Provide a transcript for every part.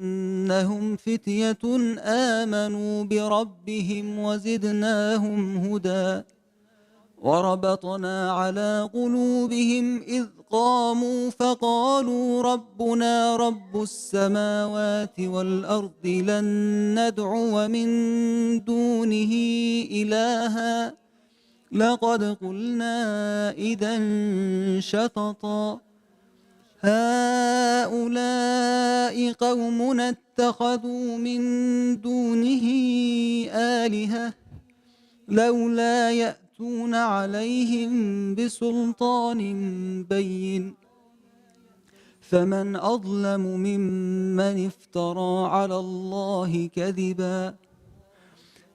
إنهم فتية آمنوا بربهم وزدناهم هدى وربطنا على قلوبهم إذ قاموا فقالوا ربنا رب السماوات والأرض لن ندعو من دونه إلها لقد قلنا إذا شططا هؤلاء قومنا اتخذوا من دونه آلهة لولا يأتون عليهم بسلطان بين فمن أظلم ممن افترى على الله كذبا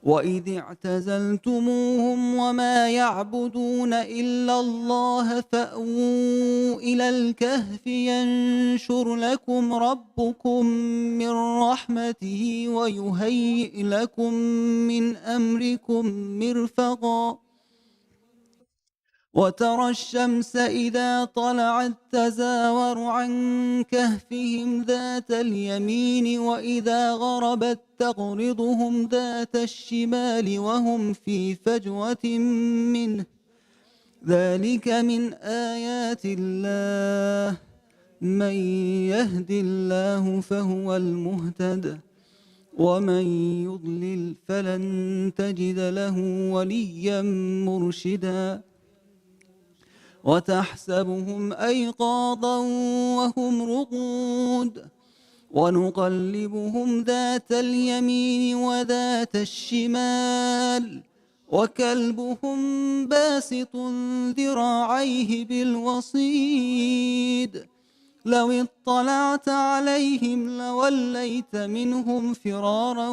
وإذ اعتزلتموهم وما يعبدون إلا الله فأووا إلى الكهف ينشر لكم ربكم من رحمته ويهيئ لكم من أمركم مرفقا وترى الشمس إذا طلعت تزاور عن كهفهم ذات اليمين وإذا غربت تقرضهم ذات الشمال وهم في فجوة منه ذلك من آيات الله من يهد الله فهو المهتد ومن يضلل فلن تجد له وليا مرشدا وتحسبهم أيقاظا وهم رقود ونقلبهم ذات اليمين وذات الشمال وكلبهم باسط ذراعيه بالوصيد لو اطلعت عليهم لوليت منهم فرارا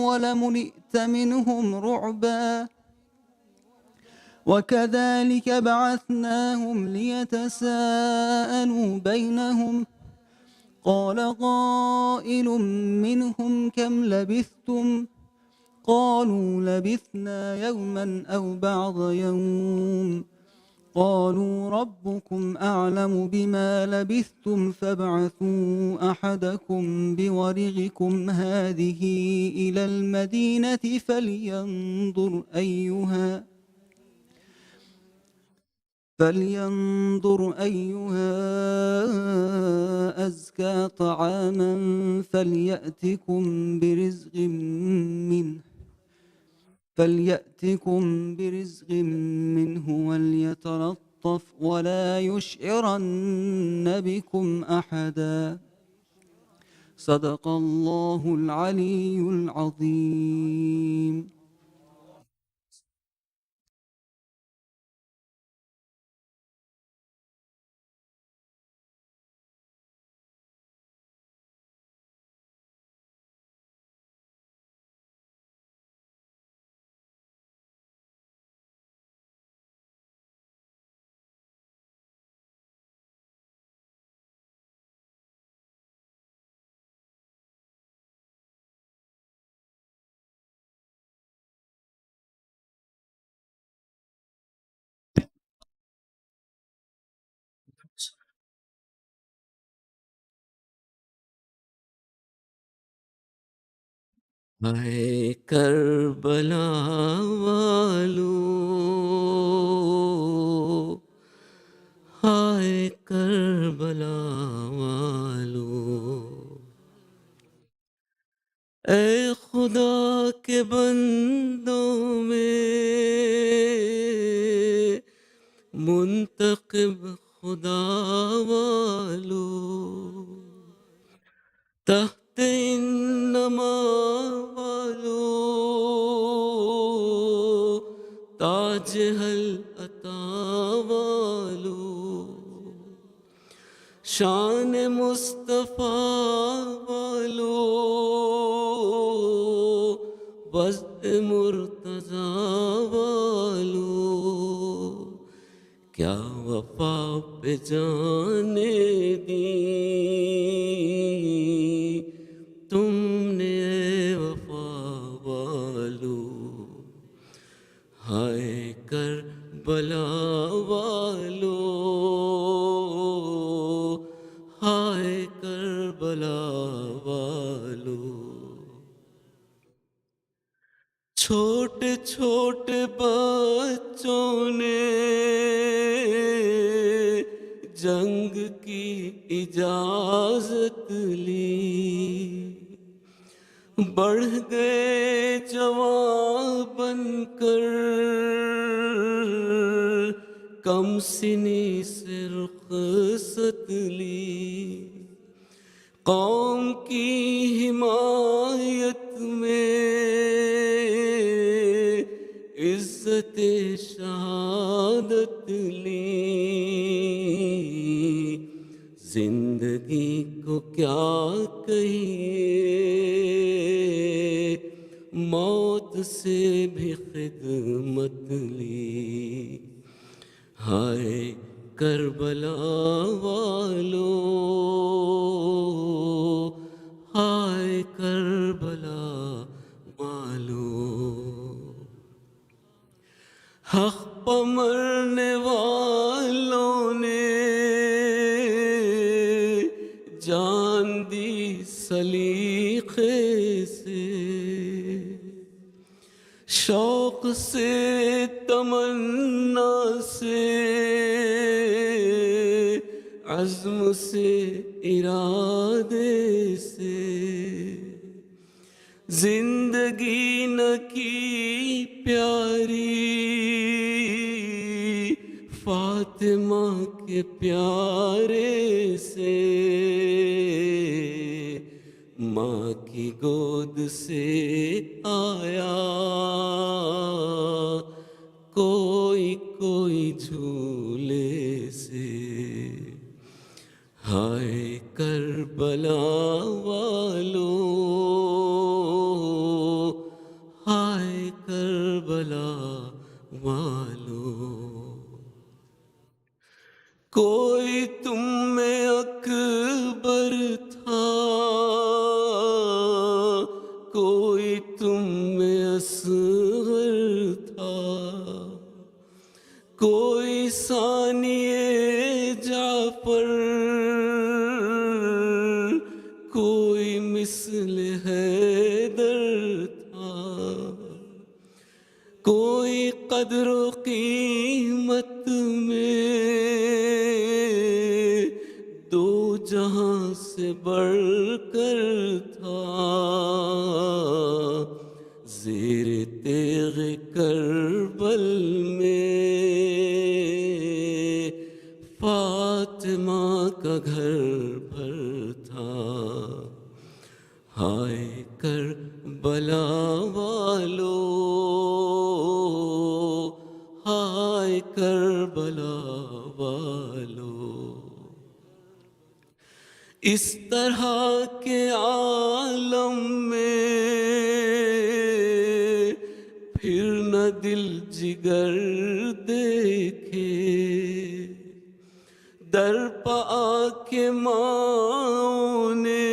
ولملئت منهم رعبا وكذلك بعثناهم ليتساءلوا بينهم قال قائل منهم كم لبثتم قالوا لبثنا يوما أو بعض يوم قالوا ربكم أعلم بما لبثتم فابعثوا أحدكم بورقكم هذه إلى المدينة فلينظر أيها أزكى طعاما فليأتكم برزق منه وليتلطف ولا يشعرن بكم أحدا صدق الله العلي العظيم. हाय करबला वालों, हाय करबला वालों, ऐ खुदा के बंदों में मुंतकिब खुदा वालों, तख्त इन्नमा वालों, ताज हल अता वालों, शान मुस्तफा वालों, वज़्द मुर्तज़ा वालों, क्या वफा पे जाने दी तुमने ऐ वफा वालों, हाय करबला वालों, हाय करबला वालों। چھوٹے بچوں نے جنگ کی اجازت لی، بڑھ گئے جوان بن کر، کم سنی سے رخصت لی، قوم کی حمایت میں عزت شہادت لی، زندگی کو کیا کہیے، موت سے بھی خدمت لی، ہائے کربلا والو، ہائے کربلا والو، حق پہ مرنے والوں نے جان دی سلیقے سے، شوق سے تمنا سے، عزم سے ارادے سے، زندگی نہ کی پیاری فاطمہ کے پیارے سے، ماں کی گود سے آیا کوئی کوئی جھولے سے، ہائے کربلا والو، ہائے کربلا والو، کوئی تم میں اکبر تھا، کوئی تم میں اصغر تھا، کوئی ثانی جعفر، کوئی مثل حیدر تھا، کوئی قدر و قیمت میں دو جہاں سے بڑھ کر تھا، زیر تیغ کربل میں فاطمہ کا گھر بھر تھا، ہائے کربلا والو، ہائے کربلا والو، اس طرح کے عالم میں پھر نہ دل جگر دیکھے، در پہ آ کے ماں نے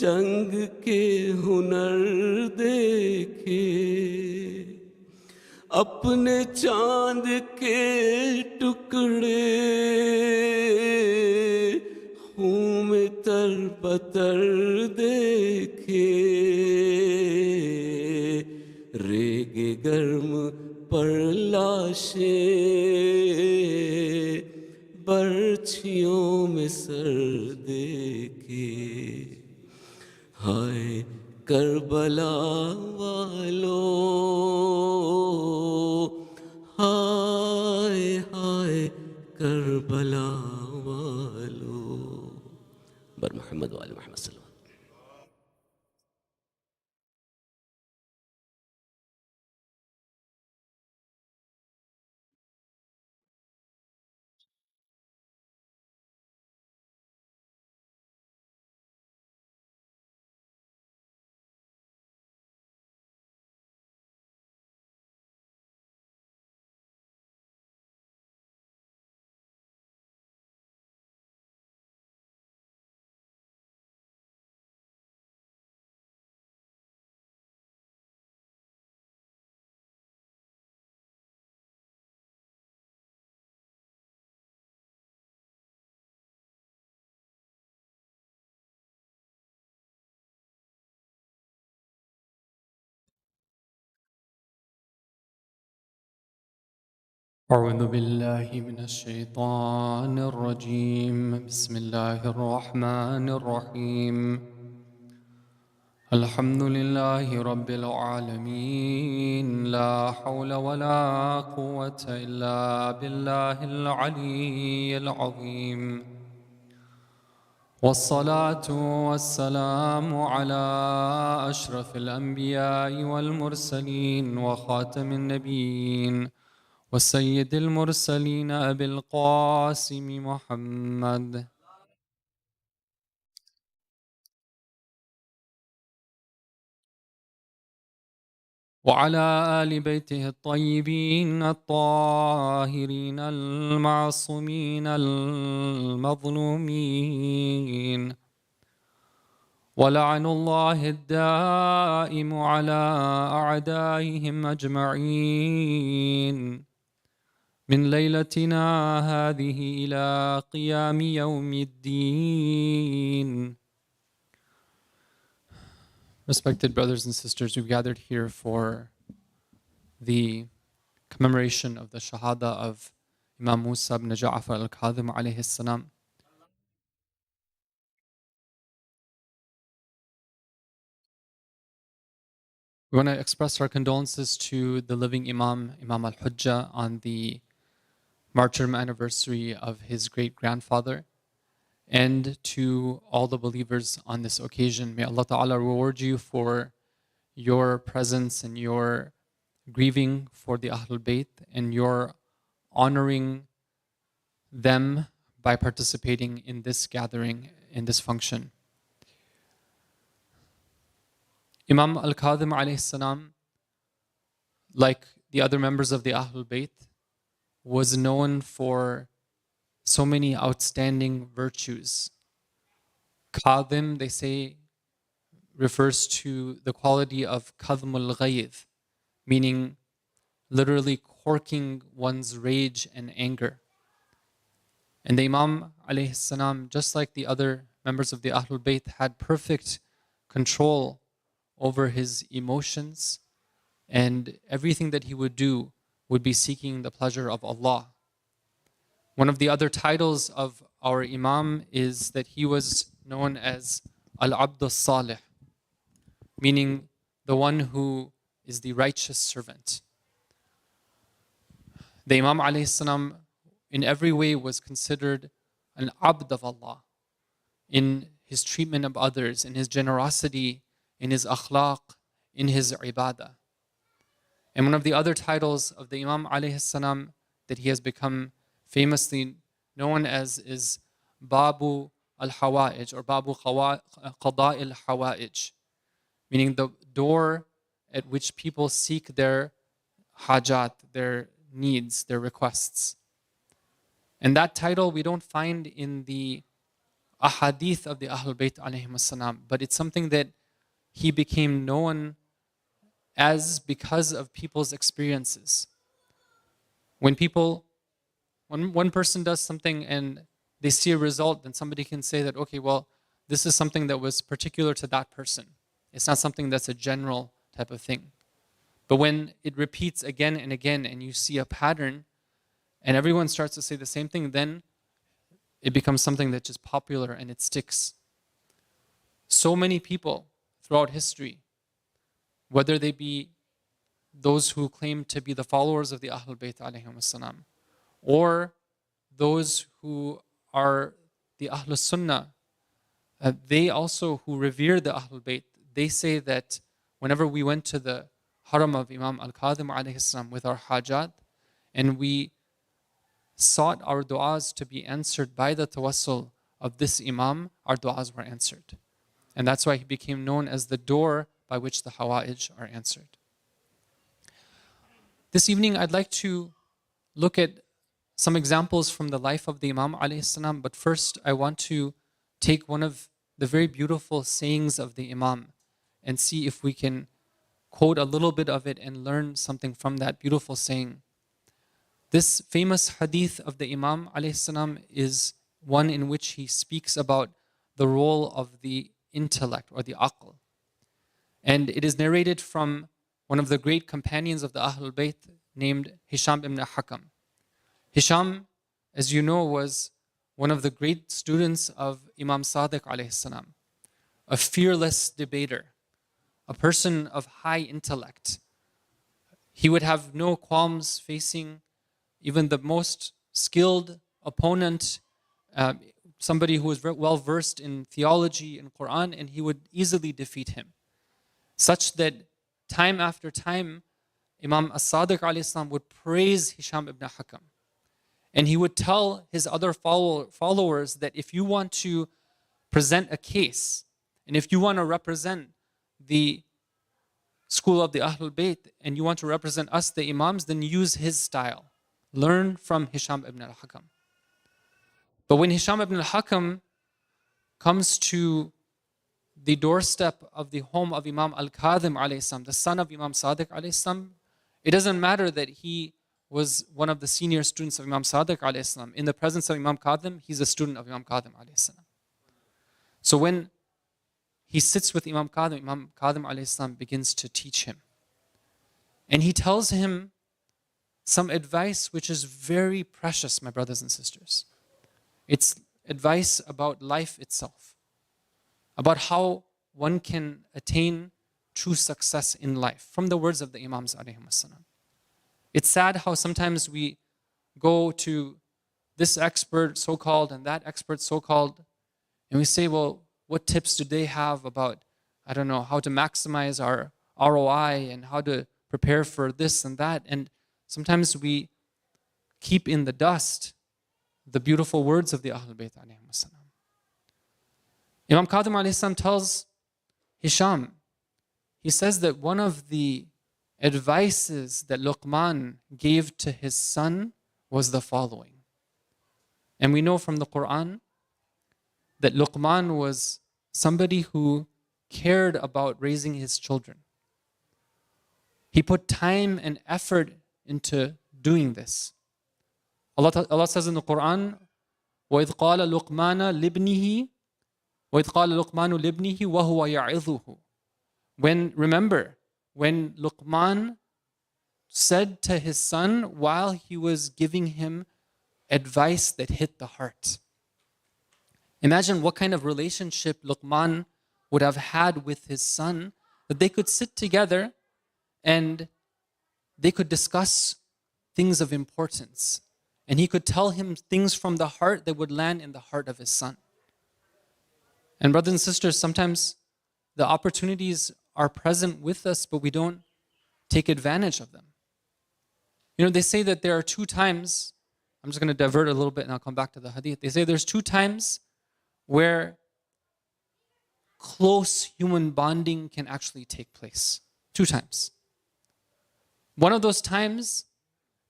جنگ کے ہنر دیکھے، اپنے چاند کے ٹکڑے خون میں تر بتر دیکھے، ریگ گرم پر لاشیں برچھیوں میں سر دیکھے، ہائے کربلا والو، ہائے ہائے کربلا والو، بر محمد وآل محمد صلی اللہ علیہ وسلم۔ أعوذ بالله من الشيطان الرجيم بسم الله الرحمن الرحيم الحمد لله رب العالمين لا حول ولا قوة إلا بالله العلي العظيم والصلاة والسلام على أشرف الأنبياء والمرسلين وخاتم النبيين والسيد المرسلين أبي القاسم محمد وعلى آل بيته الطيبين الطاهرين المعصومين المظلومين ولعن الله الدائم على أعدائهم أجمعين من ليلتنا هذه إلى قيام يوم الدين. Respected brothers and sisters, we've gathered here for the commemoration of the Shahadah of Imam Musa ibn Ja'far al-Kadhim alayhi salam. We want to express our condolences to the living Imam, Imam al-Hujjah, on the martyrdom anniversary of his great-grandfather, and to all the believers on this occasion. May Allah Ta'ala reward you for your presence and your grieving for the Ahlul Bayt and your honoring them by participating in this gathering, in this function. Imam al-Kadhim alayhi salam, like the other members of the Ahlul Bayt, was known for so many outstanding virtues. Kadhim, they say, refers to the quality of kadhmul ghayth, meaning literally corking one's rage and anger. And the Imam alayhi salam, just like the other members of the Ahlul Bayt, had perfect control over his emotions, and everything that he would do would be seeking the pleasure of Allah. One of the other titles of our Imam is that he was known as Al-Abd al-Salih, meaning the one who is the righteous servant. The Imam alayhi salam in every way was considered an abd of Allah, in his treatment of others, in his generosity, in his akhlaq, in his ibadah. And one of the other titles of the Imam alayhi salam that he has become famously known as is Babu al-Hawa'ij, or Babu Qada al-Hawa'ij, meaning the door at which people seek their hajat, their needs, their requests. And that title we don't find in the ahadith of the Ahlul Bayt alayhim salam, but it's something that he became known as because of people's experiences. When one person does something and they see a result, then somebody can say that, okay, well, this is something that was particular to that person. It's not something that's a general type of thing. But when it repeats again and again and you see a pattern and everyone starts to say the same thing, then it becomes something that's just popular and it sticks. So many people throughout history, whether they be those who claim to be the followers of the Ahlul Bayt alayhim salam, or those who are the Ahlul Sunnah, they also who revere the Ahlul Bayt, they say that whenever we went to the haram of Imam al-Kadhim alayhi salam with our hajat, and we sought our du'as to be answered by the tawassul of this Imam, our du'as were answered. And that's why he became known as the door by which the hawa'ij are answered. This evening I'd like to look at some examples from the life of the Imam alayhi salam, but first I want to take one of the very beautiful sayings of the Imam and see if we can quote a little bit of it and learn something from that beautiful saying. This famous hadith of the Imam alayhi salam is one in which he speaks about the role of the intellect or the aql. And it is narrated from one of the great companions of the Ahlul Bayt named Hisham ibn Hakam. Hisham, as you know, was one of the great students of Imam Sadiq alayhi salam, a fearless debater, a person of high intellect. He would have no qualms facing even the most skilled opponent, somebody who was well versed in theology and Quran, and he would easily defeat him. Such that time after time, Imam As-Sadiq alayhi salam would praise Hisham ibn Hakam. And he would tell his other followers that if you want to present a case, and if you want to represent the school of the Ahlul Bayt, and you want to represent us, the Imams, then use his style. Learn from Hisham ibn al-Hakam. But when Hisham ibn al-Hakam comes to the doorstep of the home of Imam al-Kadhim alayhi salam, the son of Imam Sadiq alayhi salam, it doesn't matter that he was one of the senior students of Imam Sadiq alayhi salam. In the presence of Imam Kadhim, he's a student of Imam Kadhim alayhi salam. So when he sits with Imam Kadhim alayhi salam begins to teach him. And he tells him some advice which is very precious, my brothers and sisters. It's advice about life itself, about how one can attain true success in life, from the words of the Imams alayhim as-salam. It's sad how sometimes we go to this expert so-called and that expert so-called, and we say, well, what tips do they have about, I don't know, how to maximize our ROI and how to prepare for this and that. And sometimes we keep in the dust the beautiful words of the Ahlul Bayt alayhim as-salam. Imam Kadhim alayhi salam tells Hisham, he says that one of the advices that Luqman gave to his son was the following. And we know from the Quran that Luqman was somebody who cared about raising his children. He put time and effort into doing this. Allah says in the Quran, وَإِذْ قَالَ لُقْمَانَ لِابْنِهِ وَإِذْ قَالَ لُقْمَانُ لِابْنِهِ وَهُوَ يَعِظُهُ. Remember, when Luqman said to his son while he was giving him advice that hit the heart. Imagine what kind of relationship Luqman would have had with his son, that they could sit together and they could discuss things of importance. And he could tell him things from the heart that would land in the heart of his son. And brothers and sisters, sometimes the opportunities are present with us, but we don't take advantage of them. You know, they say that there are 2 times, I'm just going to divert a little bit and I'll come back to the hadith. They say there's 2 times where close human bonding can actually take place. 2 times. One of those times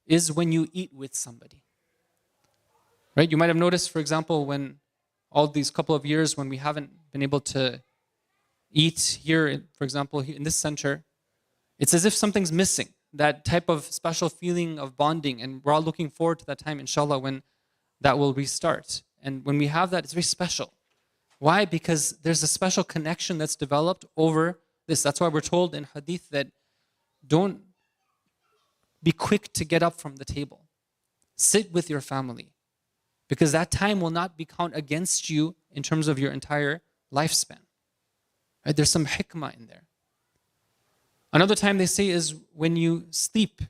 is when you eat with somebody. Right? You might have noticed, for example, when all these couple of years when we haven't been able to eat here, for example, in this center, it's as if something's missing. That type of special feeling of bonding, and we're all looking forward to that time, inshallah, when that will restart. And when we have that, it's very special. Why? Because there's a special connection that's developed over this. That's why we're told in hadith that don't be quick to get up from the table. Sit with your family, because that time will not be counted against you in terms of your entire lifespan. Right? There's some hikmah in there. Another time they say is when you sleep.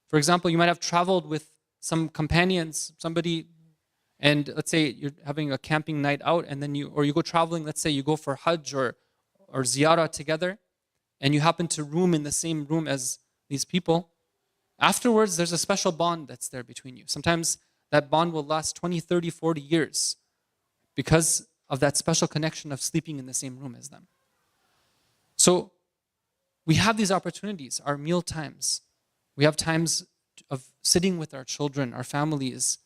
For example, you might have traveled with some companions, somebody, and let's say you're having a camping night out, and then you go traveling, let's say you go for Hajj or ziyarah together, and you happen to room in the same room as these people. Afterwards, there's a special bond that's there between you. Sometimes that bond will last 20, 30, 40 years because of that special connection of sleeping in the same room as them. So we have these opportunities, our meal times. We have times of sitting with our children, our families,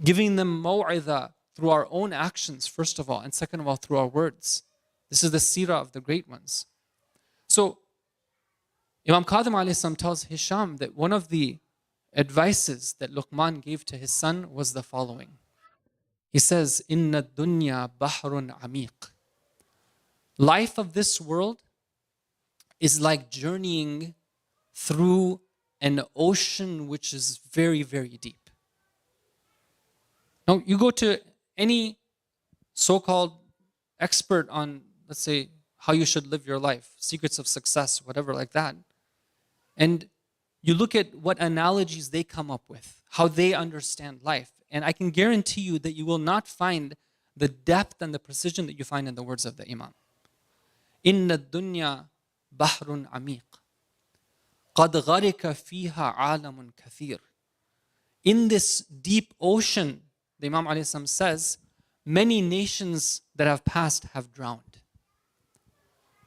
giving them maw'idah through our own actions, first of all, and second of all, through our words. This is the seerah of the great ones. So Imam Kadhim alayhi salam tells Hisham that one of the advices that Luqman gave to his son was the following. He says, "Inna dunya bahrun amiq." Life of this world is like journeying through an ocean which is very, very deep. Now, you go to any so-called expert on, let's say, how you should live your life, secrets of success, whatever like that, and you look at what analogies they come up with, how they understand life, and I can guarantee you that you will not find the depth and the precision that you find in the words of the Imam. Inna dunya bahrun amiq. قَدْ غَرِكَ فِيهَا عَالَمٌ كَثِيرٌ. In this deep ocean, the Imam ﷺ says, many nations that have passed have drowned.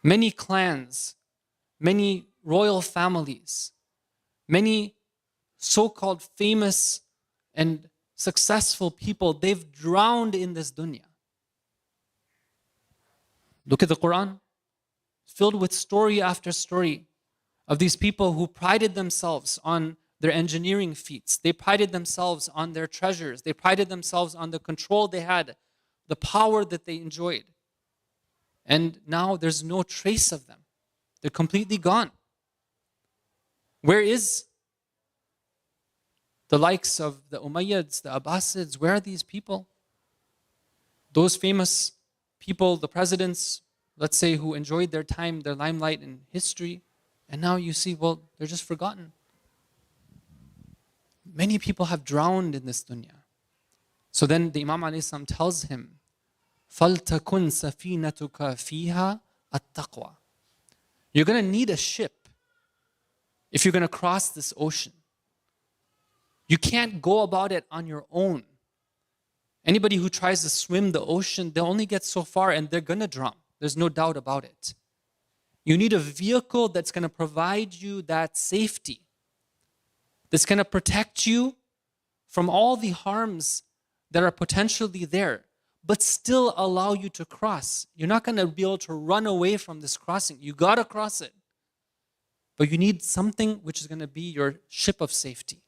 Many clans, many royal families, many so-called famous and successful people, they've drowned in this dunya. Look at the Quran, filled with story after story of these people who prided themselves on their engineering feats. They prided themselves on their treasures. They prided themselves on the control they had, the power that they enjoyed. And now there's no trace of them. They're completely gone. Where is the likes of the Umayyads, the Abbasids? Where are these people? Those famous people, the presidents, let's say, who enjoyed their time, their limelight in history, and now you see, well, they're just forgotten. Many people have drowned in this dunya. So then the Imam ﷺ tells him, فَلْتَكُنْ سَفِينَتُكَ فِيهَا التَّقْوَى. You're going to need a ship if you're going to cross this ocean. You can't go about it on your own. Anybody who tries to swim the ocean, they'll only get so far and they're going to drown. There's no doubt about it. You need a vehicle that's going to provide you that safety, that's going to protect you from all the harms that are potentially there, but still allow you to cross. You're not going to be able to run away from this crossing. You got to cross it. But you need something which is going to be your ship of safety.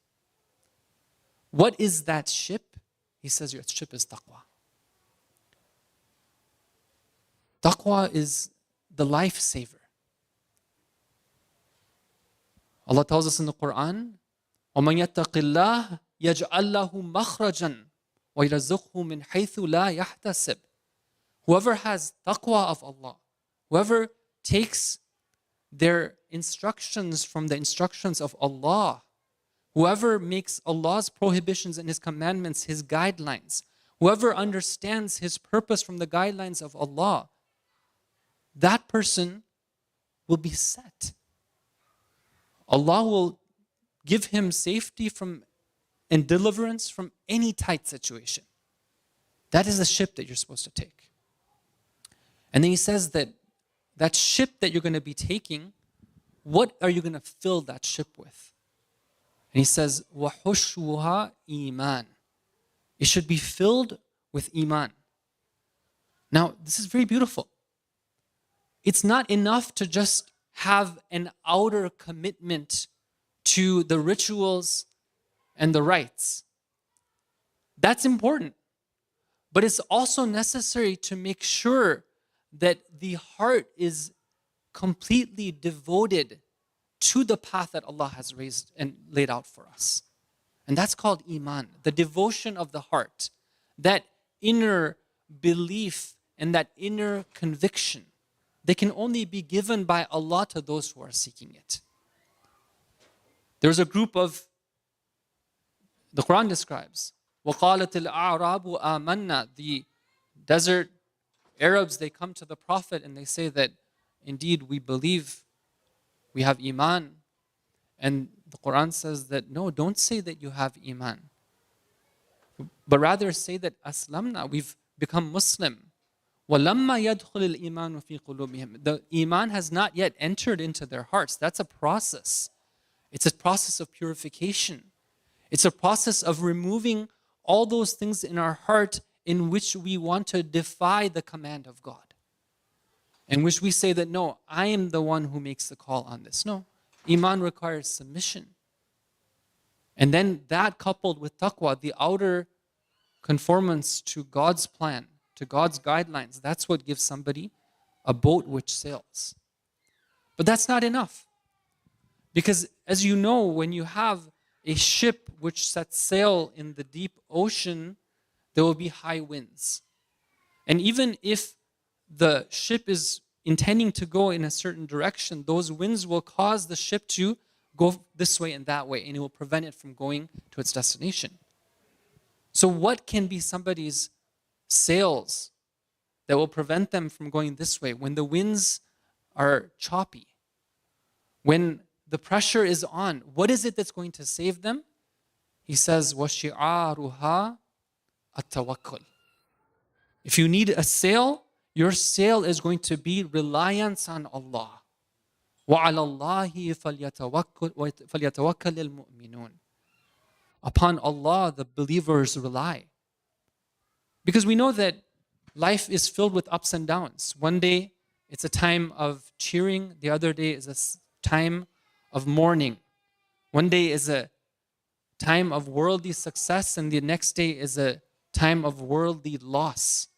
What is that ship? He says your ship is taqwa. Taqwa is the lifesaver. Allah tells us in the Quran, وَمَنْ يَتَّقِ اللَّهِ يَجْعَلْ لَهُ مَخْرَجًا وَيَرْزُقْهُ مِنْ حَيْثُ لَا يَحْتَسِبْ. Whoever has taqwa of Allah, whoever takes their instructions from the instructions of Allah, whoever makes Allah's prohibitions and His commandments His guidelines, whoever understands His purpose from the guidelines of Allah, that person will be set. Allah will give him safety from and deliverance from any tight situation. That is the ship that you're supposed to take. And then he says that that ship that you're going to be taking, what are you going to fill that ship with? And he says, وَحُشْوُهَا إِيمَانٌ. It should be filled with iman. Now, this is very beautiful. It's not enough to just have an outer commitment to the rituals and the rites. That's important. But it's also necessary to make sure that the heart is completely devoted to the path that Allah has raised and laid out for us. And that's called iman, the devotion of the heart, that inner belief and that inner conviction. They can only be given by Allah to those who are seeking it. There's a group of, the Quran describes, وَقَالَتِ الْأَعْرَابُ آمَنَّا. The desert Arabs, they come to the Prophet and they say that, indeed, we believe, we have iman. And the Quran says that, no, don't say that you have iman. But rather say that, aslamna, we've become Muslim. وَلَمَّا يَدْخُلِ الْإِيمَانُ فِي قُلُوبِهِمْ. The iman has not yet entered into their hearts. That's a process. It's a process of purification. It's a process of removing all those things in our heart in which we want to defy the command of God. In which we say that, no, I am the one who makes the call on this. No, iman requires submission. And then that coupled with taqwa, the outer conformance to God's plan, to God's guidelines, that's what gives somebody a boat which sails. But that's not enough. Because as you know, when you have a ship which sets sail in the deep ocean, there will be high winds. And even if the ship is intending to go in a certain direction, those winds will cause the ship to go this way and that way, and it will prevent it from going to its destination. So what can be somebody's sails that will prevent them from going this way when the winds are choppy? When the pressure is on, what is it that's going to save them? He says, وَشِعَارُهَا التَّوَكُّلُ. If you need a sail, your sail is going to be reliance on Allah. وَعَلَى اللَّهِ فَلْيَتَوَكَّلِ الْمُؤْمِنُونَ. Upon Allah, the believers rely. Because we know that life is filled with ups and downs. One day, it's a time of cheering. The other day is a time of mourning. One day is a time of worldly success, and the next day is a time of worldly loss.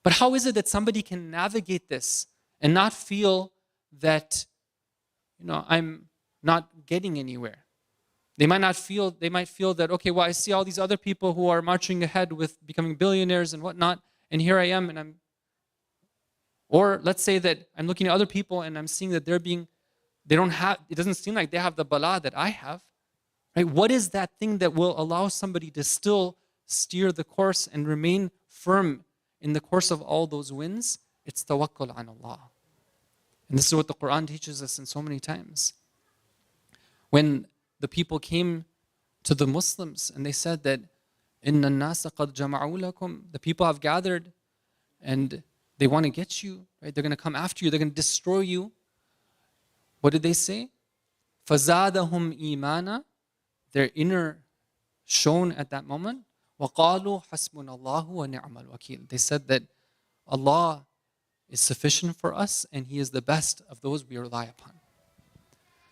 But how is it that somebody can navigate this and not feel that, I'm not getting anywhere? They might feel that, okay, well, I see all these other people who are marching ahead with becoming billionaires and whatnot, and here I am, and or let's say that I'm looking at other people and I'm seeing that it doesn't seem like they have the bala that I have. Right? What is that thing that will allow somebody to still steer the course and remain firm in the course of all those winds? It's tawakkul on Allah. And this is what the Quran teaches us in so many times. When the people came to the Muslims and they said that إِنَّ النَّاسَ قَدْ جَمَعُوا لَكُمْ, the people have gathered and they want to get you, right? They're going to come after you, they're going to destroy you. What did they say? فَزَادَهُمْ إِيمَانًا, their inner shone at that moment. وَقَالُوا حَسْبُنَ اللَّهُ وَنِعْمَ الْوَكِيلُ. They said that Allah is sufficient for us and He is the best of those we rely upon.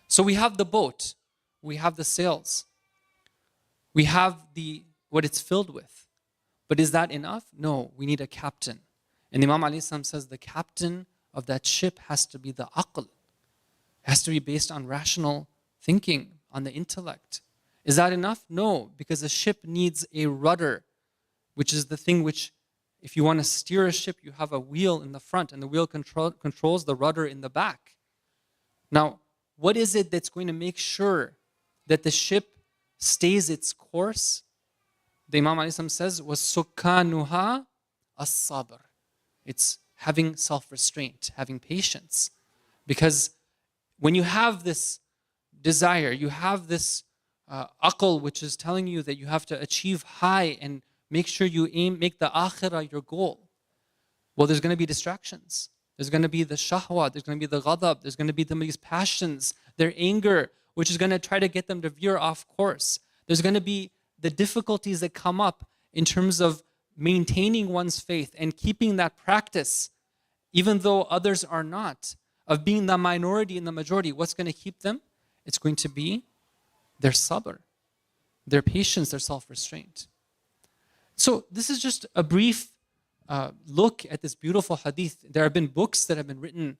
So we have the boat, we have the sails, we have what it's filled with. But is that enough? No, we need a captain. And Imam alayhi salam says the captain of that ship has to be the aql. It has to be based on rational thinking, on the intellect. Is that enough? No, because a ship needs a rudder, which is the thing which, if you want to steer a ship, you have a wheel in the front, and the wheel controls the rudder in the back. Now, what is it that's going to make sure that the ship stays its course? The Imam alayhi salam says, وَسُكَّانُهَا الصَّبْرِ. It's having self-restraint, having patience. Because when you have this desire, you have this aql, which is telling you that you have to achieve high and make sure you make the akhirah your goal. Well, there's going to be distractions. There's going to be the shahwa, there's going to be the ghadab, there's going to be these passions, their anger, which is going to try to get them to veer off course. There's going to be the difficulties that come up in terms of maintaining one's faith and keeping that practice, even though others are not, of being the minority in the majority. What's going to keep them? It's going to be their sabr, their patience, their self-restraint. So this is just a brief look at this beautiful hadith. There have been books that have been written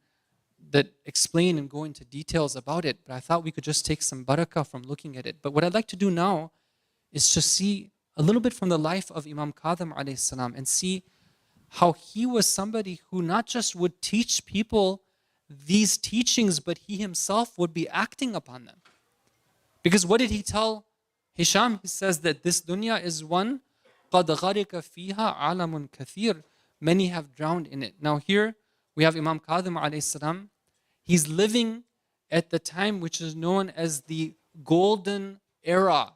that explain and go into details about it, but I thought we could just take some barakah from looking at it. But what I'd like to do now is to see a little bit from the life of Imam Kadhim alayhi salam and see how he was somebody who not just would teach people these teachings, but he himself would be acting upon them. Because what did he tell Hisham? He says that this dunya is one, قَدْ غَرِقَ فِيهَا عَالَمٌ كَثِيرٌ. Many have drowned in it. Now here we have Imam Kadhim alayhi salam. He's living at the time which is known as the golden era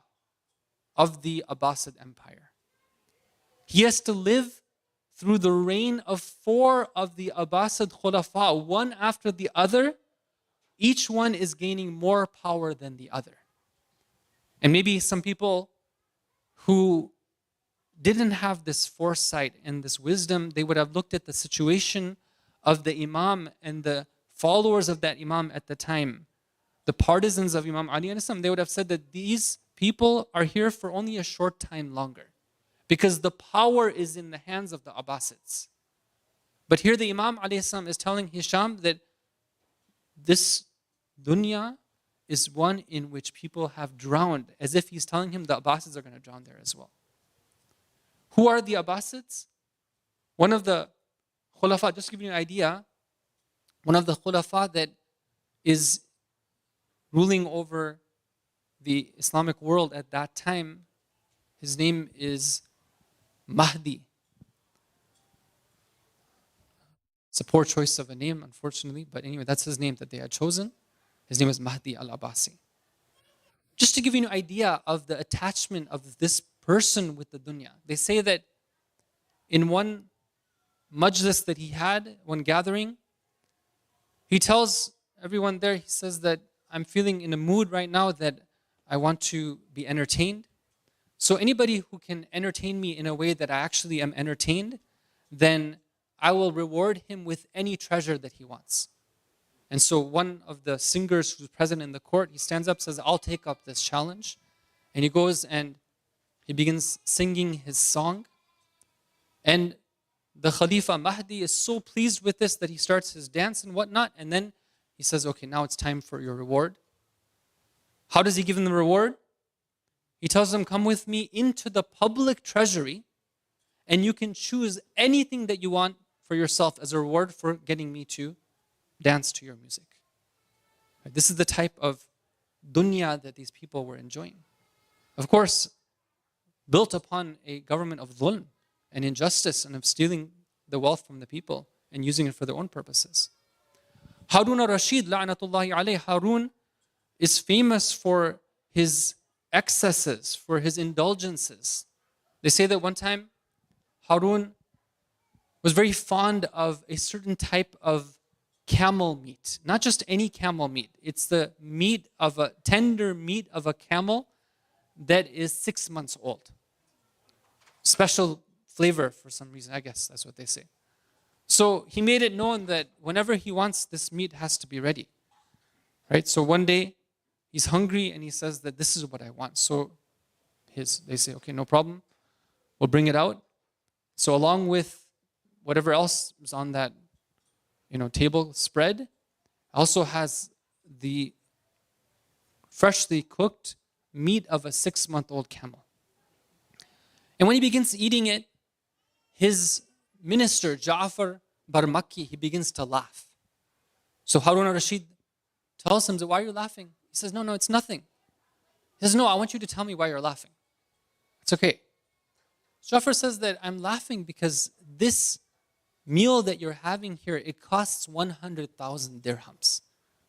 of the Abbasid Empire. He has to live through the reign of 4 of the Abbasid Khulafa, one after the other. Each one is gaining more power than the other. And maybe some people who didn't have this foresight and this wisdom, they would have looked at the situation of the Imam and the followers of that Imam at the time, the partisans of Imam Ali, they would have said that these people are here for only a short time longer because the power is in the hands of the Abbasids. But here the Imam is telling Hisham that this dunya is one in which people have drowned, as if he's telling him the Abbasids are going to drown there as well. Who are the Abbasids? One of the Khulafa, just to give you an idea, one of the Khulafa that is ruling over the Islamic world at that time, his name is Mahdi. It's a poor choice of a name, unfortunately, but anyway, that's his name that they had chosen. His name is Mahdi al-Abbasi. Just to give you an idea of the attachment of this person with the dunya, they say that in one majlis that he had, one gathering, he tells everyone there, he says that I'm feeling in a mood right now that I want to be entertained. So anybody who can entertain me in a way that I actually am entertained, then I will reward him with any treasure that he wants. And so one of the singers who's present in the court, he stands up, says, I'll take up this challenge. And he goes and he begins singing his song. And the Khalifa Mahdi is so pleased with this that he starts his dance and whatnot. And then he says, okay, now it's time for your reward. How does he give him the reward? He tells them, come with me into the public treasury and you can choose anything that you want for yourself as a reward for getting me to dance to your music. This is the type of dunya that these people were enjoying. Of course, built upon a government of dhulm and injustice and of stealing the wealth from the people and using it for their own purposes. Harun al-Rashid, la'natullahi alayh, Harun is famous for his excesses, for his indulgences. They say that one time Harun was very fond of a certain type of camel meat. Not just any camel meat. It's the meat of a tender meat of a camel that is 6 months old. Special flavor for some reason, I guess that's what they say. So he made it known that whenever he wants, this meat has to be ready. Right? So one day he's hungry and he says that this is what I want. So they say, okay, no problem. We'll bring it out. So along with whatever else is on that table spread, also has the freshly cooked meat of a 6-month-old camel. And when he begins eating it, his minister, Ja'far Barmakki, he begins to laugh. So Harun al-Rashid tells him, why are you laughing? He says, no, it's nothing. He says, no, I want you to tell me why you're laughing. It's okay. Ja'far says that I'm laughing because this meal that you're having here, it costs 100,000 dirhams,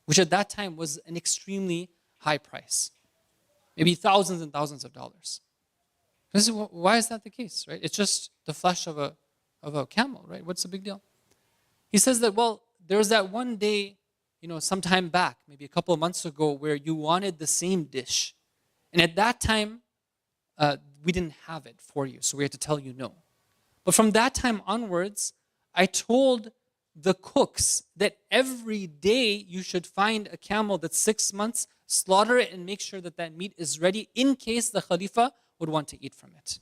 which at that time was an extremely high price. Maybe thousands and thousands of dollars. Why is that the case, right? It's just the flesh of a camel, right? What's the big deal? He says that, well, there was that one day, some time back, maybe a couple of months ago, where you wanted the same dish. And at that time, we didn't have it for you, so we had to tell you no. But from that time onwards, I told the cooks that every day you should find a camel that's 6 months, slaughter it and make sure that that meat is ready in case the Khalifa would want to eat from it.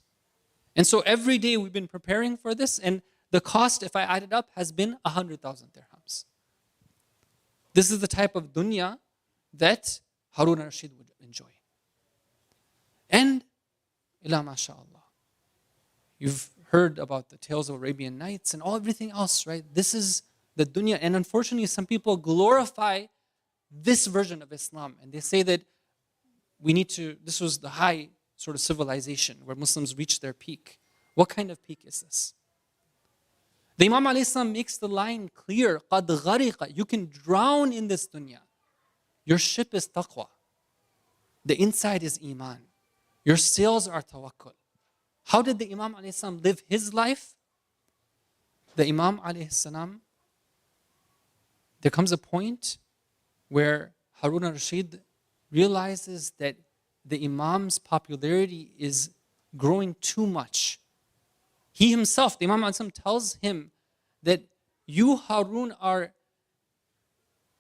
And so every day we've been preparing for this, and the cost, if I add it up, has been 100,000 dirhams. This is the type of dunya that Harun al-Rashid would enjoy. And, ila masha'Allah, you've heard about the tales of Arabian Nights and everything else, right? This is the dunya. And unfortunately, some people glorify this version of Islam. And they say that this was the high sort of civilization where Muslims reached their peak. What kind of peak is this? The Imam ﷺ makes the line clear, قَدْ غَرِقَ. You can drown in this dunya. Your ship is taqwa. The inside is iman. Your sails are tawakkul. How did the Imam ﷺ live his life? The Imam ﷺ, there comes a point where Harun al-Rashid realizes that the Imam's popularity is growing too much. He himself, the Imam ﷺ tells him that you, Harun, are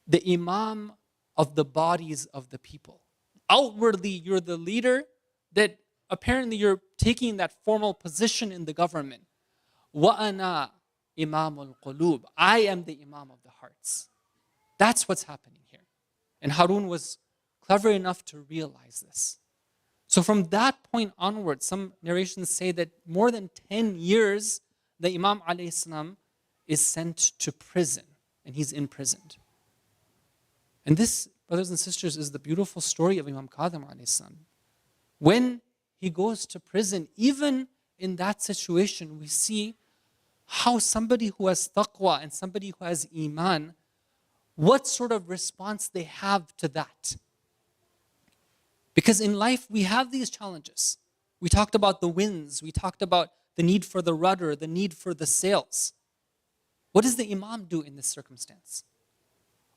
the Imam of the bodies of the people. Outwardly, you're the leader that apparently you're taking that formal position in the government. وَأَنَا إِمَامُ الْقُلُوبِ. I am the Imam of the hearts. That's what's happening here. And Harun was clever enough to realize this. So from that point onwards, some narrations say that more than 10 years, the Imam alayhi salam is sent to prison, and he's imprisoned. And this, brothers and sisters, is the beautiful story of Imam Kadhim alayhi salam. When he goes to prison, even in that situation, we see how somebody who has taqwa and somebody who has iman, what sort of response they have to that. Because in life, we have these challenges. We talked about the winds. We talked about the need for the rudder, the need for the sails. What does the Imam do in this circumstance?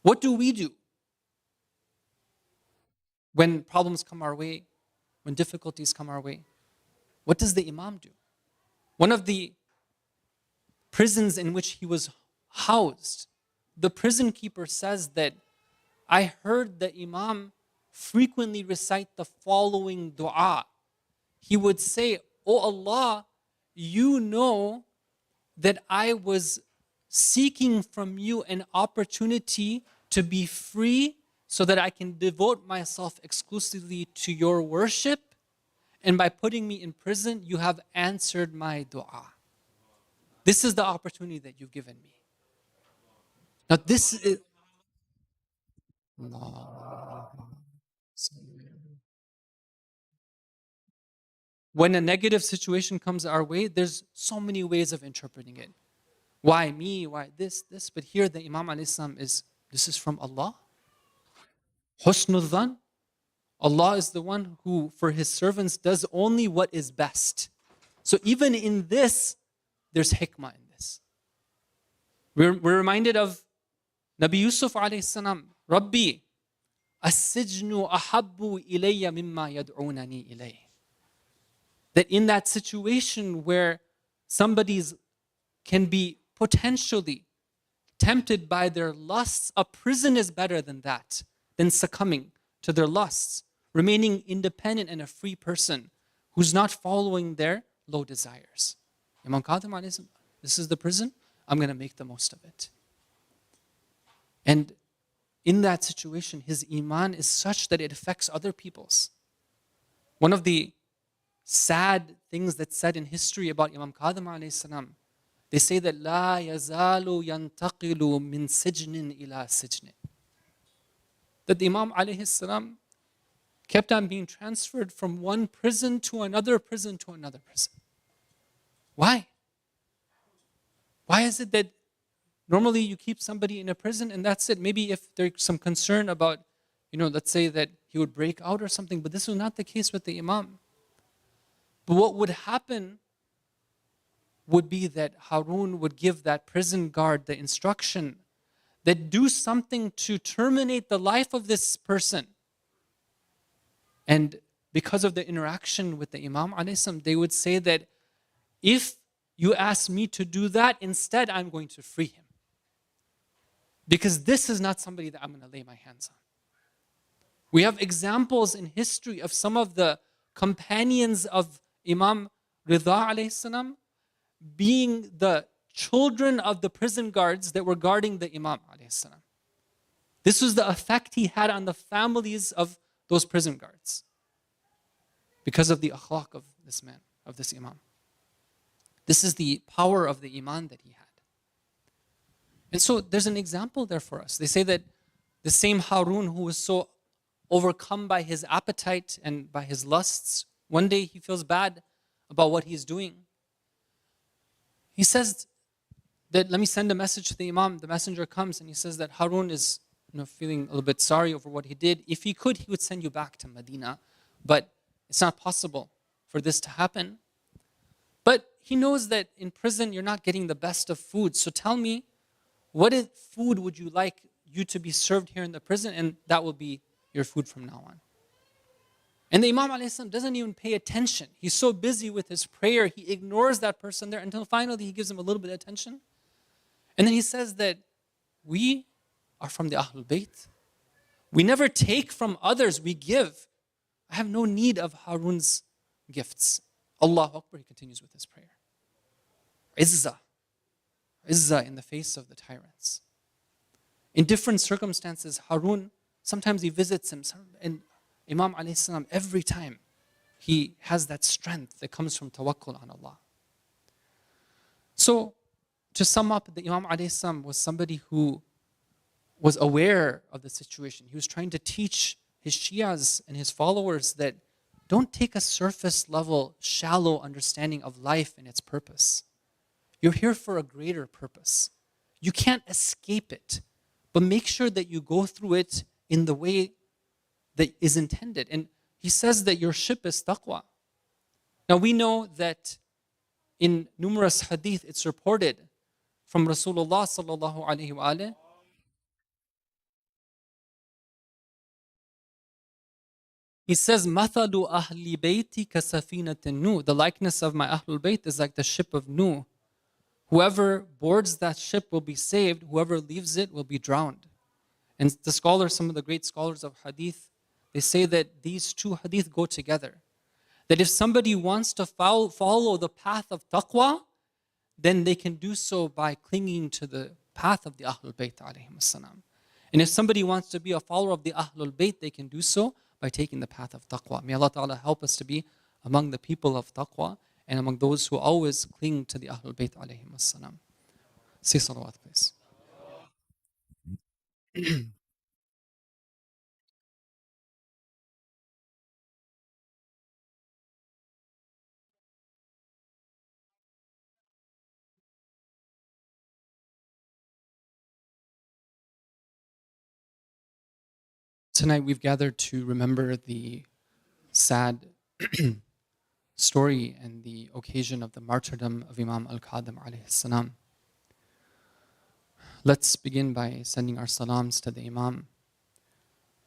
What do we do when problems come our way, when difficulties come our way? What does the Imam do? One of the prisons in which he was housed, the prison keeper says that I heard the Imam frequently recite the following dua. He would say, "Oh Allah, you know that I was seeking from you an opportunity to be free so that I can devote myself exclusively to your worship. And by putting me in prison, you have answered my dua. This is the opportunity that you've given me." Now this is... When a negative situation comes our way, there's so many ways of interpreting it. Why me? Why this? But here the Imam alayhi salam this is from Allah. Husnul dhan. Allah is the one who, for His servants, does only what is best. So even in this, there's hikmah in this. We're reminded of Nabi Yusuf alayhi salam. Rabbi, as-sijnu ahabbu ilayya mimma yad'unani ilayh. That in that situation where somebody's can be potentially tempted by their lusts, a prison is better than that, than succumbing to their lusts, remaining independent and a free person who's not following their low desires. Imam Kadhim alayhi salam, this is the prison, I'm going to make the most of it. And in that situation, his iman is such that it affects other people's. One of the sad things that's said in history about Imam Kadhim alayhi salam, they say that لا يزال ينتقل من سجن إلى سجن. That the Imam alayhi salam kept on being transferred from one prison to another prison to another prison. Why? Why is it that normally you keep somebody in a prison and that's it? Maybe if there's some concern about, let's say that he would break out or something, but this was not the case with the Imam. But what would happen would be that Harun would give that prison guard the instruction that do something to terminate the life of this person. And because of the interaction with the Imam alayhi salam, they would say that if you ask me to do that, instead I'm going to free him. Because this is not somebody that I'm going to lay my hands on. We have examples in history of some of the companions of Imam Rida alayhi salam being the children of the prison guards that were guarding the Imam alayhi salam. This was the effect he had on the families of those prison guards because of the akhlaq of this man, of this Imam. This is the power of the iman that he had. And so there's an example there for us. They say that the same Harun who was so overcome by his appetite and by his lusts, one day he feels bad about what he's doing. He says that, let me send a message to the Imam. The messenger comes and he says that Harun is feeling a little bit sorry over what he did. If he could, he would send you back to Medina. But it's not possible for this to happen. But he knows that in prison you're not getting the best of food. So tell me, what food would you like you to be served here in the prison? And that will be your food from now on. And the Imam alayhi salam doesn't even pay attention. He's so busy with his prayer, he ignores that person there until finally he gives him a little bit of attention. And then he says that we are from the Ahlul Bayt. We never take from others, we give. I have no need of Harun's gifts. Allahu Akbar, he continues with his prayer. Izzah. Izzah in the face of the tyrants. In different circumstances, Harun Sometimes he visits him. And Imam alayhi salam, every time, he has that strength that comes from tawakkul on Allah. So, to sum up, the Imam alayhi salam was somebody who was aware of the situation. He was trying to teach his Shias and his followers that don't take a surface level, shallow understanding of life and its purpose. You're here for a greater purpose. You can't escape it, but make sure that you go through it in the way that is intended. And he says that your ship is taqwa. Now we know that in numerous hadith it's reported from Rasulullah sallallahu alaihi wasallam. He says, "Mathalu ahli bayti kasafinatin Nuh." The likeness of my Ahlul Bayt is like the ship of Nuh. Whoever boards that ship will be saved. Whoever leaves it will be drowned. And the scholars, some of the great scholars of hadith, they say that these two hadith go together. That if somebody wants to follow the path of taqwa, then they can do so by clinging to the path of the Ahlul Bayt alayhim as-salam. And if somebody wants to be a follower of the Ahlul Bayt, they can do so by taking the path of taqwa. May Allah Ta'ala help us to be among the people of taqwa and among those who always cling to the Ahlul Bayt alayhim as-salam. Say salawat, please. Tonight we've gathered to remember the sad story and the occasion of the martyrdom of Imam al-Kadhim alayhi salam. Let's begin by sending our salams to the Imam,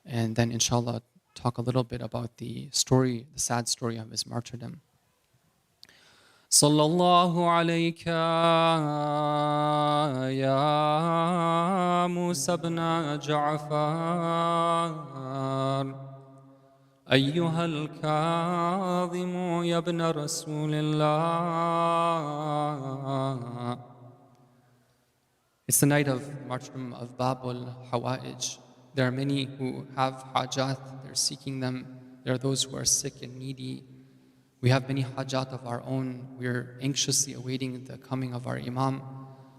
and then inshallah talk a little bit about the story, the sad story of his martyrdom. Sallallahu alayka ya Musa ibn Ja'far أيها الكاظم يا ابن رسول الله. It's the night of martyrdom of Babul Hawa'ij. There are many who have hajat, they're seeking them. There are those who are sick and needy. We have many hajat of our own. We're anxiously awaiting the coming of our Imam.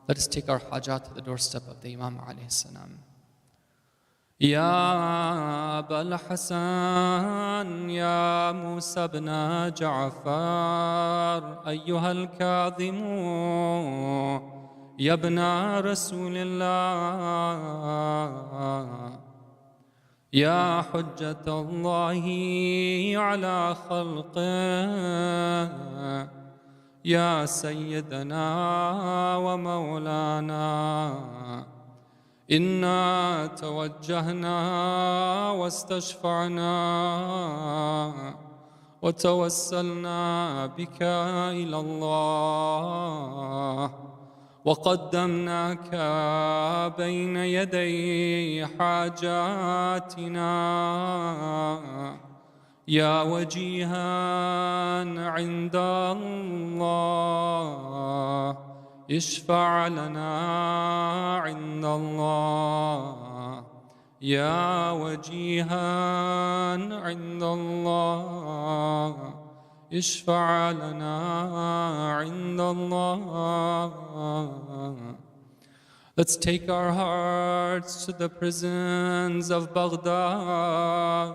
Let us take our hajat to the doorstep of the Imam alayhi salam. يا أبا الحسن يا موسى بن جعفر أيها الكاظم يا ابن رسول الله يا حجة الله على خلقه يا سيدنا ومولانا إنا توجهنا واستشفعنا وتوسلنا بك إلى الله وقدمناك بين يدي حاجاتنا يا وجيها عند الله اشفع لنا عند الله يا وجيها عند الله اشفع لنا عند الله. Let's take our hearts to the prisons of Baghdad,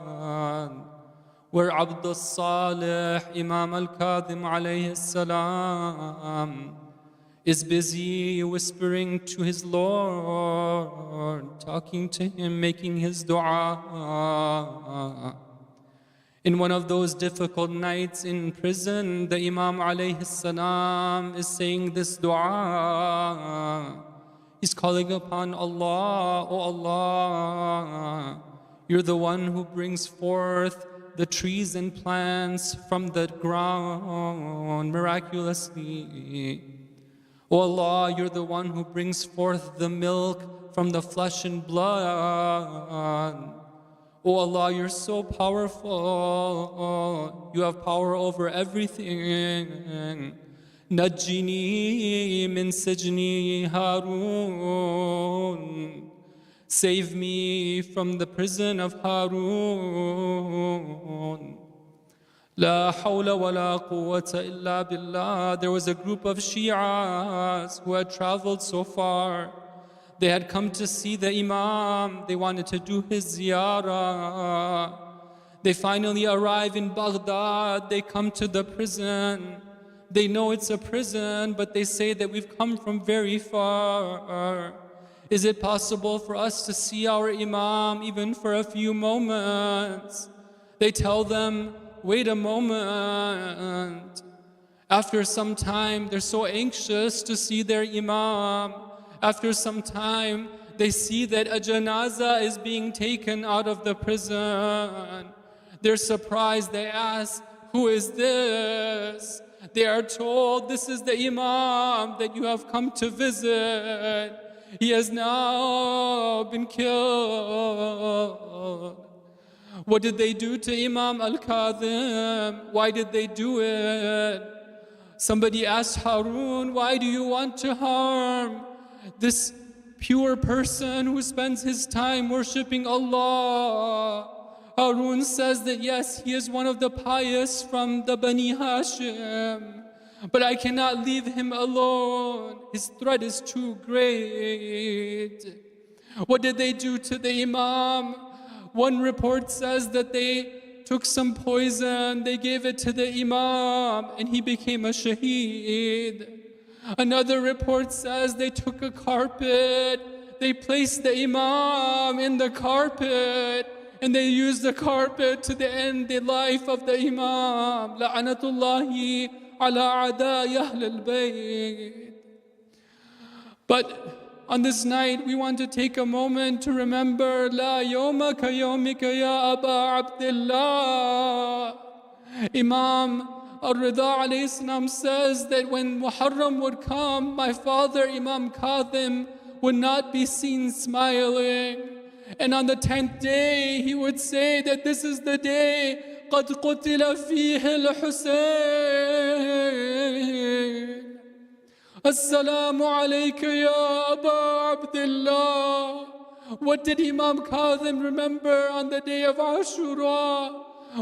where Abdul Salih, Imam al-Kadhim alayhi salam, is busy whispering to his Lord, talking to him, making his dua. In one of those difficult nights in prison, the Imam alayhi salam is saying this dua. He's calling upon Allah, oh Allah, you're the one who brings forth the trees and plants from the ground miraculously. Oh Allah, you're the one who brings forth the milk from the flesh and blood. Oh Allah, you're so powerful. You have power over everything. Najjini min sijni Harun. Save me from the prison of Harun. La hawla wa la quwwata illa billah. There was a group of Shias who had traveled so far. They had come to see the Imam. They wanted to do his ziyarah. They finally arrive in Baghdad. They come to the prison. They know it's a prison, but they say that we've come from very far. Is it possible for us to see our Imam even for a few moments? They tell them, wait a moment. After some time, they're so anxious to see their Imam. After some time, they see that a janazah is being taken out of the prison. They're surprised. They ask, who is this? They are told, this is the Imam that you have come to visit. He has now been killed. What did they do to Imam al-Kadhim? Why did they do it? Somebody asked Harun, why do you want to harm this pure person who spends his time worshipping Allah? Harun says that yes, he is one of the pious from the Bani Hashim, but I cannot leave him alone. His threat is too great. What did they do to the Imam? One report says that they took some poison, they gave it to the Imam, and he became a shaheed. Another report says they took a carpet, they placed the Imam in the carpet, and they used the carpet to end the life of the Imam. La'anatullahi ala a'da'i ahlil bayt. But on this night, we want to take a moment to remember La yawma ka yawmika ya Aba Abdullah. Imam al-Rida alayhi salam says that when Muharram would come, my father Imam Kadhim would not be seen smiling. And on the 10th day, he would say that this is the day قَدْ قُتِلَ فِيهِ الْحُسَيْنِ. Assalamu alayka ya Aba Abdullah. What did Imam Kazim remember on the day of Ashura?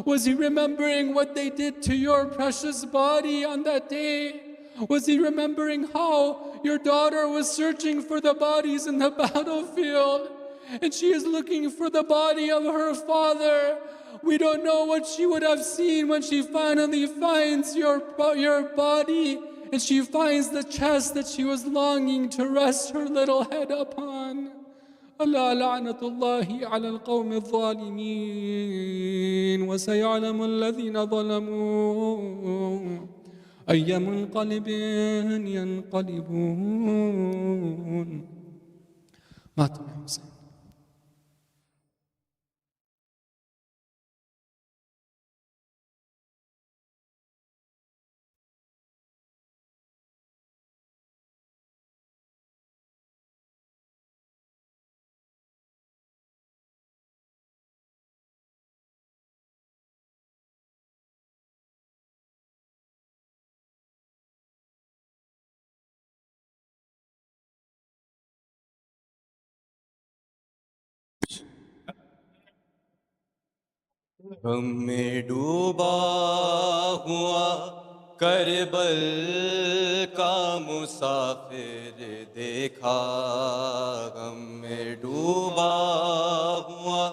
Was he remembering what they did to your precious body on that day? Was he remembering how your daughter was searching for the bodies in the battlefield? And she is looking for the body of her father. We don't know what she would have seen when she finally finds your body. And she finds the chest that she was longing to rest her little head upon. Allah la'natullahi ala al-qawmi al-zalimin wa sayalamu alladhina zalamu ayya munqalibin yanqalibun. Matam ya Hussein. गम में डूबा हुआ करबल का मुसाफिर देखा, गम में डूबा हुआ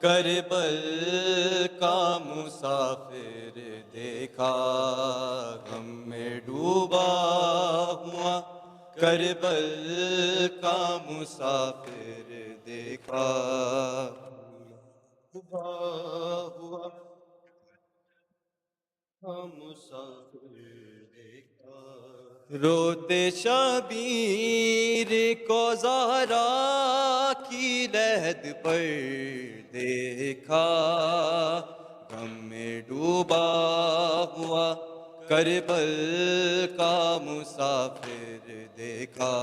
करबल का मुसाफिर देखा, गम में डूबा हुआ करबल का मुसाफिर देखा, हुआ मुसाफिर देखा, रोते शबीर को ज़हरा की लहद पर देखा, गम में डूबा हुआ करबल का मुसाफिर देखा,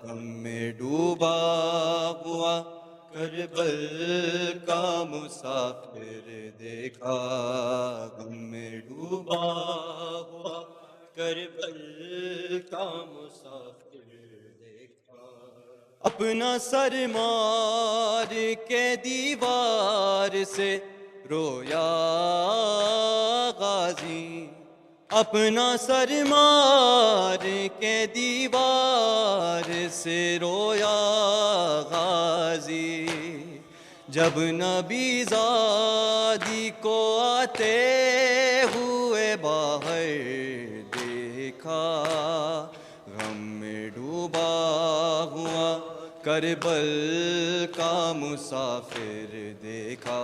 गम में डूबा हुआ करबल का मुसाफिर देखा, गम में डूबा हुआ करबल का मुसाफिर देखा। अब اپنا سر مار کے دیوار سے رویا غازی، اپنا سر مار کے دیوار سے رویا غازی، جب نبی زادی کو آتے ہوئے باہر دیکھا، غم میں ڈوبا ہوا کربل کا مسافر دیکھا،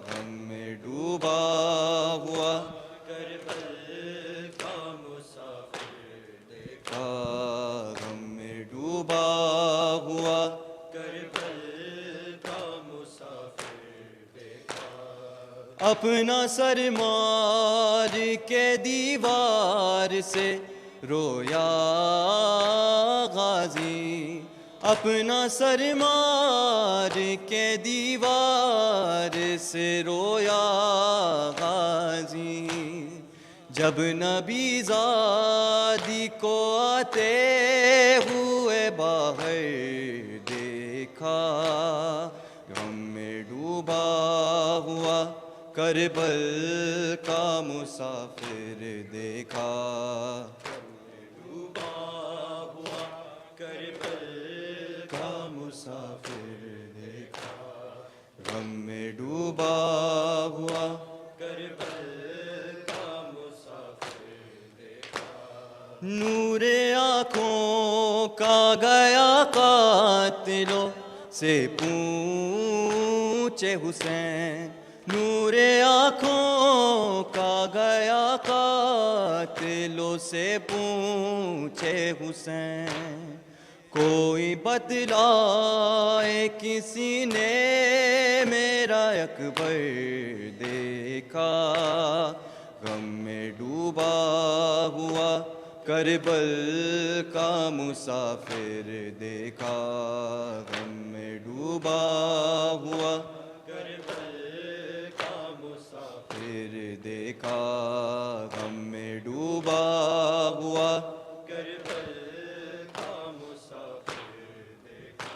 غم میں ڈوبا ہوا کربل کا مسافر دیکھا، غم میں ڈوبا ہوا کربل کا مسافر دیکھا، اپنا سر مار کے دیوار سے رویا غازی، اپنا سر مار کے دیوار سے رویا غازی، جب نبی زادی کو آتے ہوئے باہر دیکھا، غم میں ڈوبا ہوا کربل کا مسافر دیکھا، کربل کا مسافر دیکھا، غم میں ڈوبا ہوا کربل کا مسافر دیکھا، نور آنکھوں کا گیا قاتلوں سے پوچھے حسین، نور آنکھوں کا گیا قاتلوں سے پوچھے حسین، کوئی بتلائے کسی نے میرا اکبر دیکھا، غم میں ڈوبا ہوا کربل کا مسافر دیکھا، غم میں ڈوبا ہوا کربل کا مسافر دیکھا، غم میں ڈوبا ہوا کربل کا مسافر دیکھا،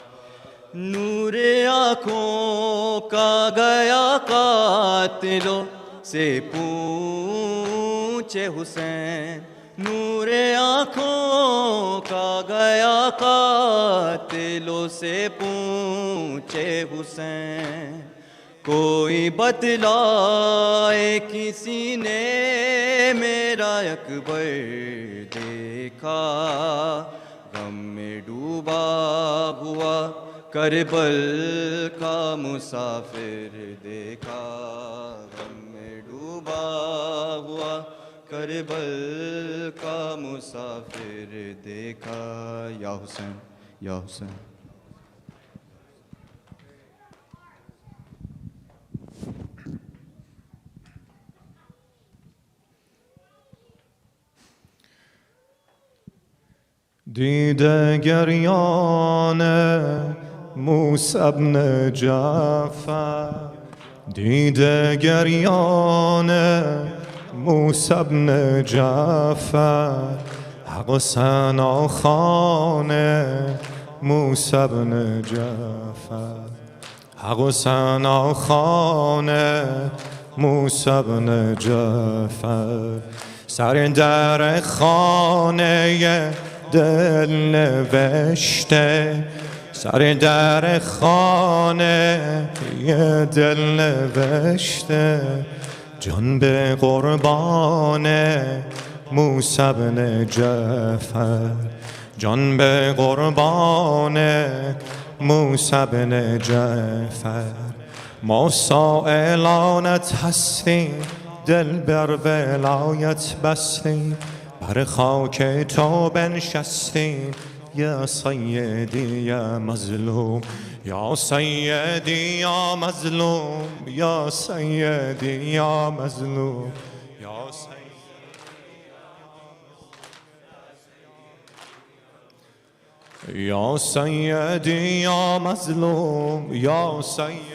نور آنکھوں کا گیا قاتلوں سے پوچھے حسین، نور آنکھوں کا گیا قاتلوں سے پوچھے حسین، کوئی بتلائے کسی نے میرا اکبر دیکھا، غم میں ڈوبا ہوا کربل کا مسافر دیکھا، غم میں ڈوبا ہوا کربل کا مسافر دیکھا، یا حسین یا حسین۔ دیده گریان موسی ابن جعفر، دیده گریان موسی ابن جعفر، حق و ثنا خوان موسی ابن جعفر، حق و ثنا خوان موسی ابن جعفر، سر در خانه دل نوشته، سر در خانه دل نوشته، جان به قربان موسی بن جعفر، جان به قربان موسی بن جعفر، ما سائلانت هستیم دل بر ولایت بستیم، بر خاک تو بنشستیم یا سیدی یا مظلوم، یا سیدی یا مظلوم، یا سیدی یا مظلوم، یا یا سیدی یا مظلوم، یا سیدی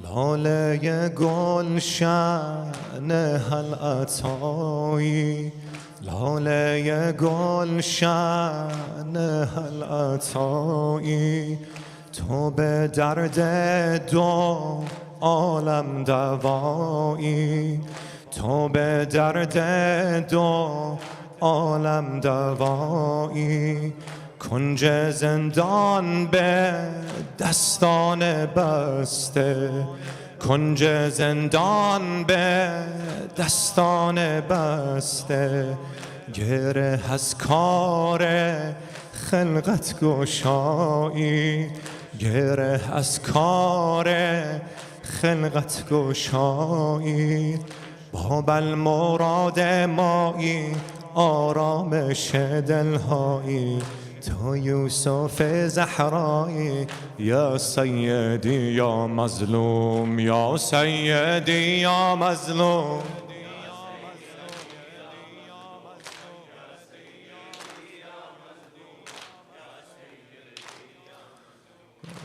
لاله گلشن هل عطایی، لاله گلشن هل عطایی، تو به درد دو عالم دوایی، تو به درد دو عالم دوایی، کنج زندان به دستان بسته، کنج زندان به دستان بسته، گره از کار خلقت گشایی، گره از کار خلقت گشایی، باب المراد مایی آرامش دلهایی، تو یوسف زهرایی، یا سیدی یا مظلوم، یا سیدی یا مظلوم،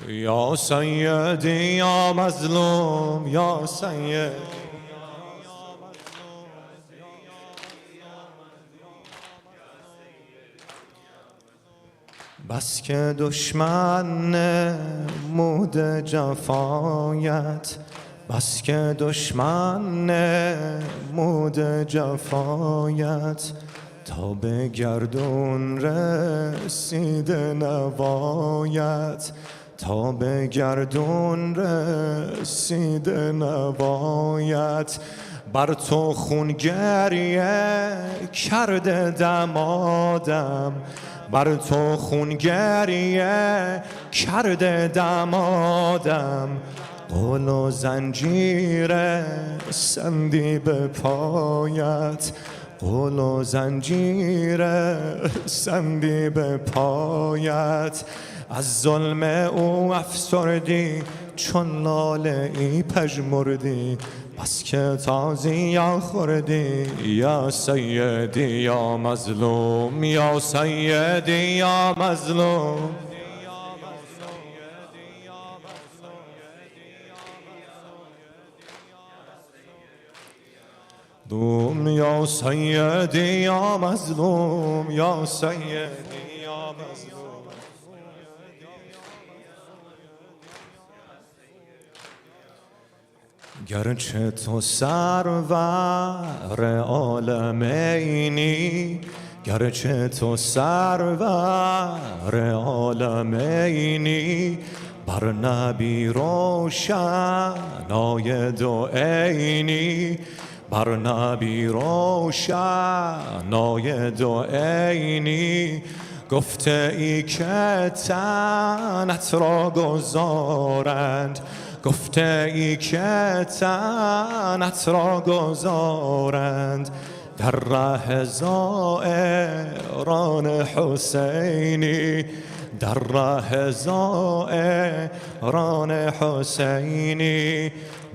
یا سیدی یا مظلوم، یا سیدی. بس که دشمن نمود جفایت، بس که دشمن نمود جفایت، تا به گردون رسید نوایت، تا به گردون رسید نوایت، بر تو خون گریه کرده دمادم، بر تو خون گریه کرده دمادم، قول و زنجیر سندی به پایت، قول و زنجیر سندی به پایت، از ظلم او افسردی چون لاله ای پژمردی، بس که تازیان خوردی، یا سیدی یا مظلوم، یا سیدی یا مظلوم، دوم یا سیدی یا مظلوم، یا سیدی یا مظلوم. گرچه تو سرور عالمینی، گرچه تو سرور عالمینی، بر نبی روشنای دو عینی، بر نبی روشنای دو عینی، گفته ای که تنت را گذارند، گفته ای که تنت را گذارند، در ره زائران حسینی، در ره زائران حسینی،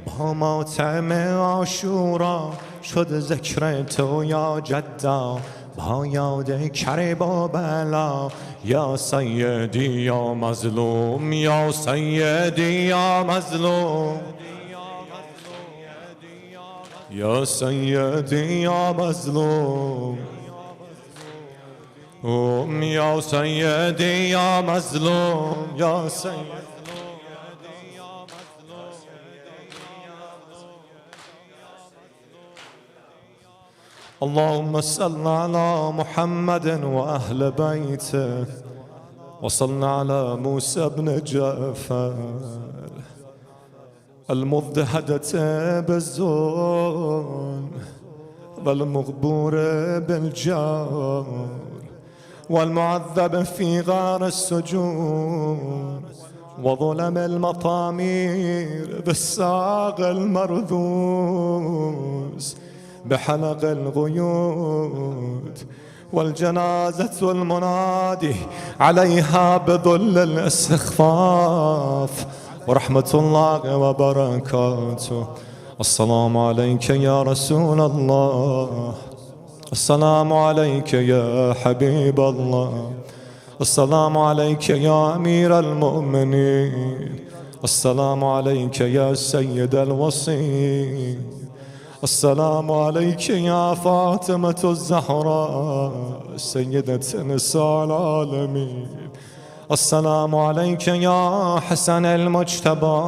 با ماتم عاشورا شد ذکر تو یا جدا، با یاد کرب و بلا، یا سیدی یا مظلوم، یا سیدی یا مظلوم، یا سیدی یا مظلوم، یا سیدی یا مظلوم، یا سیدی. اللهم صل على محمد وأهل بيته، وصل على موسى بن جعفر المضحدة بالظلم والمغبور بالجار والمعذب في غار السجون وظلم المطامير بالساق المرذوز بحلق الغيود والجنازة المنادي عليها بظل الاستخفاف ورحمة الله وبركاته. السلام عليك يا رسول الله، السلام عليك يا حبيب الله، السلام عليك يا أمير المؤمنين، السلام عليك يا سيد الوصي، السلام عليك يا فاطمة الزهراء سيدة نساء العالمين، السلام عليك يا حسن المجتبى،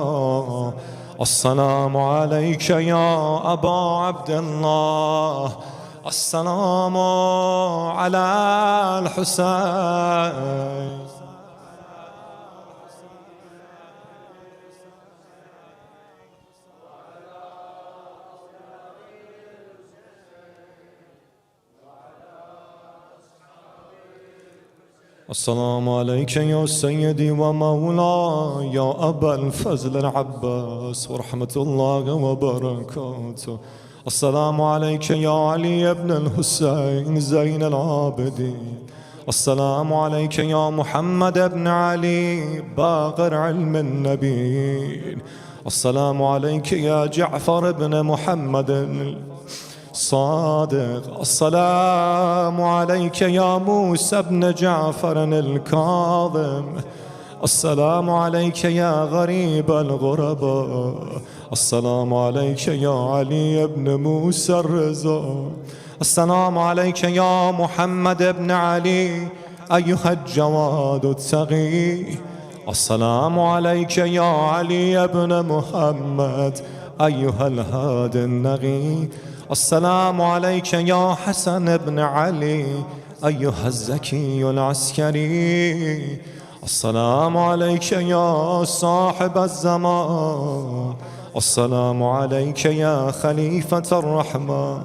السلام عليك يا أبا عبد الله، السلام على الحسين. السلام عليك يا سيدي ومولاي يا أبا الفضل العباس ورحمة الله وبركاته، السلام عليك يا علي بن الحسين زين العابدين، السلام عليك يا محمد بن علي باقر علم النبيين، السلام عليك يا جعفر بن محمد صادق، السلام عليك يا موسى بن جعفر الكاظم، السلام عليك يا غريب الغرباء، السلام عليك يا علي بن موسى الرضا، السلام عليك يا محمد بن علي أيها الجواد التقي، السلام عليك يا علي بن محمد أيها الهادي النقي، السلام عليك يا حسن بن علي أيها الزكي العسكري، السلام عليك يا صاحب الزمان، السلام عليك يا خليفة الرحمن،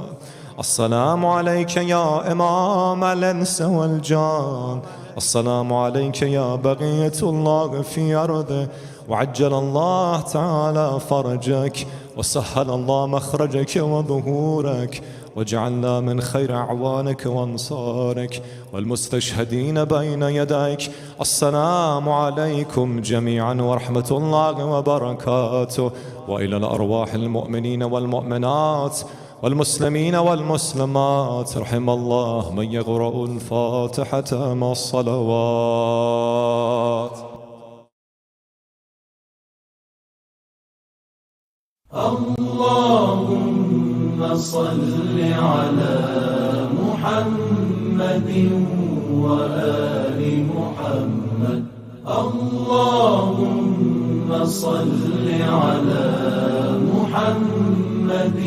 السلام عليك يا إمام الإنس والجان، السلام عليك يا بقية الله في أرضه، وعجل الله تعالى فرجك وسهل الله مخرجك وظهورك، وجعلنا من خير أعوانك وأنصارك والمستشهدين بين يديك. السلام عليكم جميعا ورحمة الله وبركاته، وإلى الأرواح المؤمنين والمؤمنات والمسلمين والمسلمات، رحم الله من يقرأ الفاتحة مع الصلوات. اللهم صل على محمد وآل محمد، اللهم صل على محمد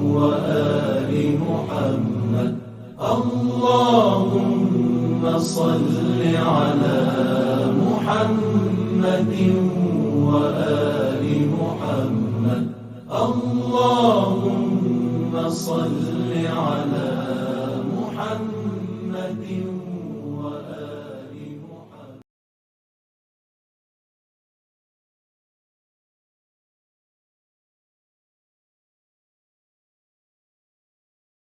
وآل محمد، اللهم صل على محمد وآل محمد، اللهم صل على محمد وآل